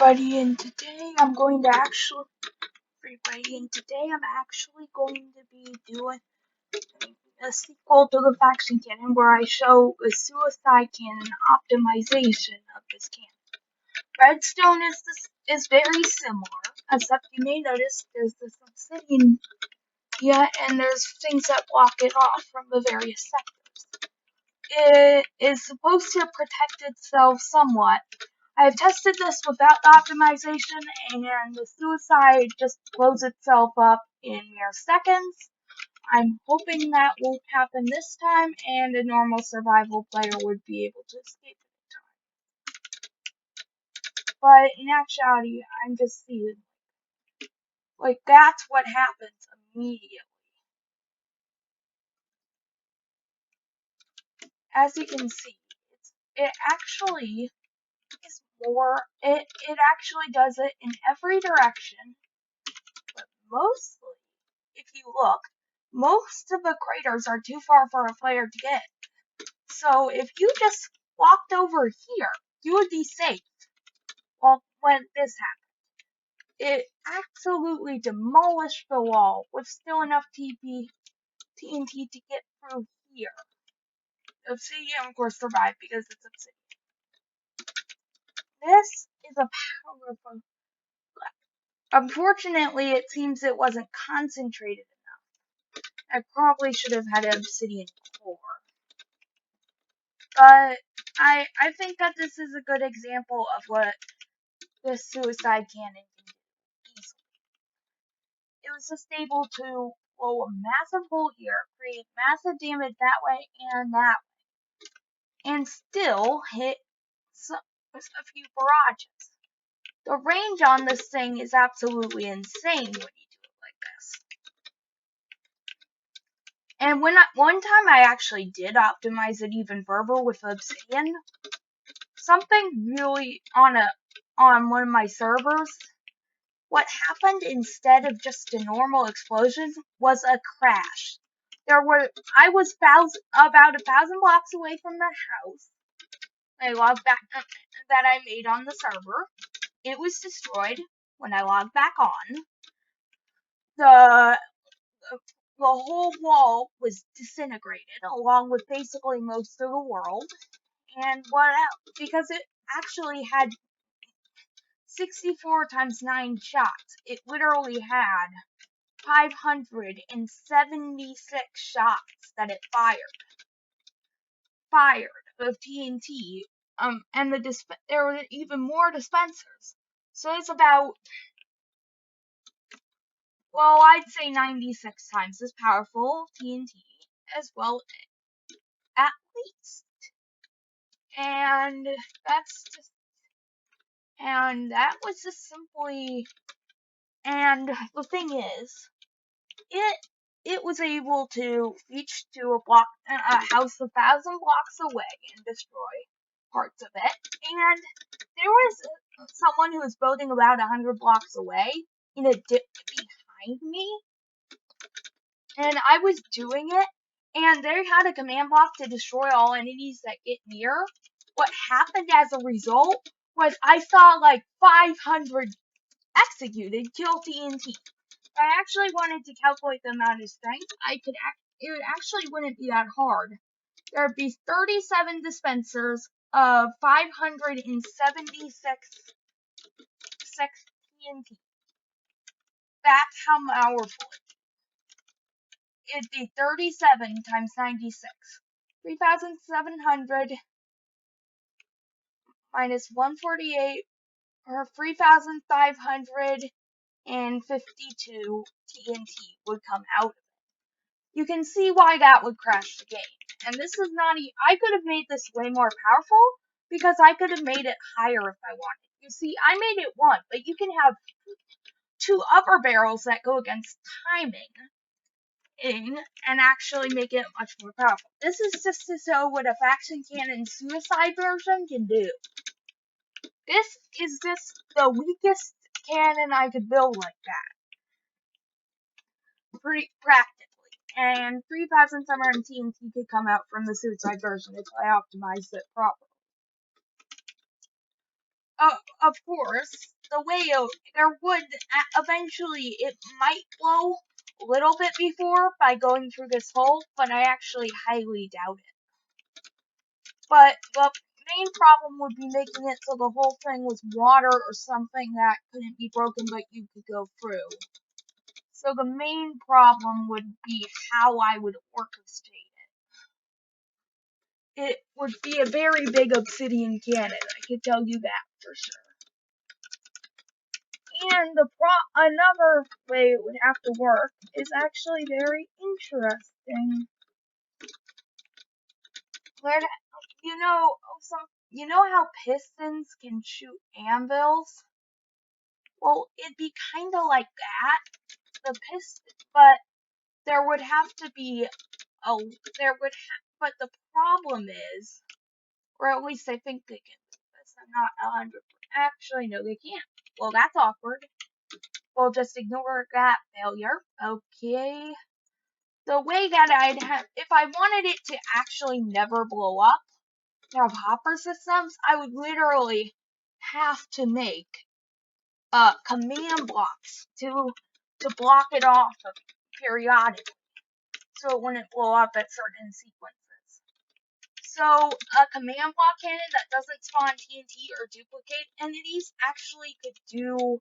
everybody, and today I'm actually going to be doing a sequel to the Faction Cannon where I show a Suicide Cannon optimization of this cannon. Redstone is very similar, except you may notice there's this obsidian and there's things that block it off from the various sectors. It is supposed to protect itself somewhat. I've tested this without the optimization, and the suicide just blows itself up in mere seconds. I'm hoping that won't happen this time, and a normal survival player would be able to escape in time. But in actuality, I'm just seeing, that's what happens immediately. As you can see, it actually is more, it actually does it in every direction, but mostly, if you look, most of the craters are too far for a player to get. So if you just walked over here, you would be safe. Well, when this happened, it absolutely demolished the wall with still enough TNT to get through here. Obsidian, of course, survived because it's obsidian. This is a powerful. Unfortunately, it seems it wasn't concentrated enough. I probably should have had an obsidian core. But I think that this is a good example of what this suicide cannon can do easily. It was just able to blow a massive hole here, create massive damage that way and that way, and still hit a few barrages. The range on this thing is absolutely insane when you do it like this. And one time I actually did optimize it even further with obsidian. Something really on one of my servers, what happened instead of just a normal explosion was a crash. I was about 1,000 blocks away from the house. I logged back that I made on the server. It was destroyed when I logged back on. The whole wall was disintegrated, along with basically most of the world. And what else? Because it actually had 64 times 9 shots. It literally had 576 shots that it fired of TNT. And there were even more dispensers. So it's about, well, I'd say 96 times as powerful TNT as well, at least. And that was just simply, and the thing is, it was able to reach to a house 1,000 blocks away and destroy parts of it. And there was someone who was building about 100 blocks away in a dip behind me, and I was doing it, and they had a command block to destroy all enemies that get near. What happened as a result was I saw like 500 executed kill TNT. If I actually wanted to calculate the amount of strength, it actually wouldn't be that hard. There would be 37 dispensers of 576 TNT. That's how powerful it'd be. 37 times 96. 3,700 minus 148, or 3,552 TNT would come out of it. You can see why that would crash the game. And this is I could have made this way more powerful, because I could have made it higher if I wanted. You see, I made it 1, but you can have 2 upper barrels that go against timing and actually make it much more powerful. This is just to show what a Faction Cannon Suicide version can do. This is just the weakest cannon I could build like that. Pretty practically. And 3,700 TNT could come out from the Suicide version if I optimized it properly. of course, the way there would eventually, it might blow a little bit before by going through this hole, but I actually highly doubt it. But the main problem would be making it so the whole thing was water or something that couldn't be broken but you could go through. So the main problem would be how I would orchestrate it. It would be a very big obsidian cannon, I can tell you that for sure. And another way it would have to work is actually very interesting. Where you know how pistons can shoot anvils? Well, it'd be kind of like that. The piston, but there would have to be but the problem is, or at least I think they can do this. I'm not 100%. Actually, no, they can't. Well, that's awkward. We'll just ignore that failure. Okay. The way that I'd have, if I wanted it to actually never blow up, have hopper systems, I would literally have to make command blocks to block it off periodically, so it wouldn't blow up at certain sequences. So a command block cannon that doesn't spawn TNT or duplicate entities actually could do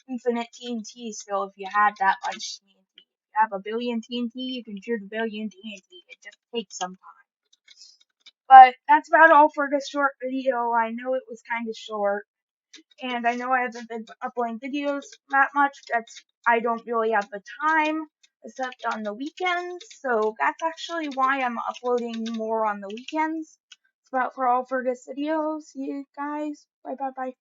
infinite TNT still if you had that much TNT. If you have a billion TNT, you can shoot a billion TNT. It just takes some time. But that's about all for this short video. I know it was kind of short, and I know I haven't been uploading videos that much. I don't really have the time, except on the weekends, so that's actually why I'm uploading more on the weekends. That's about for all for this video. See you guys. Bye bye bye.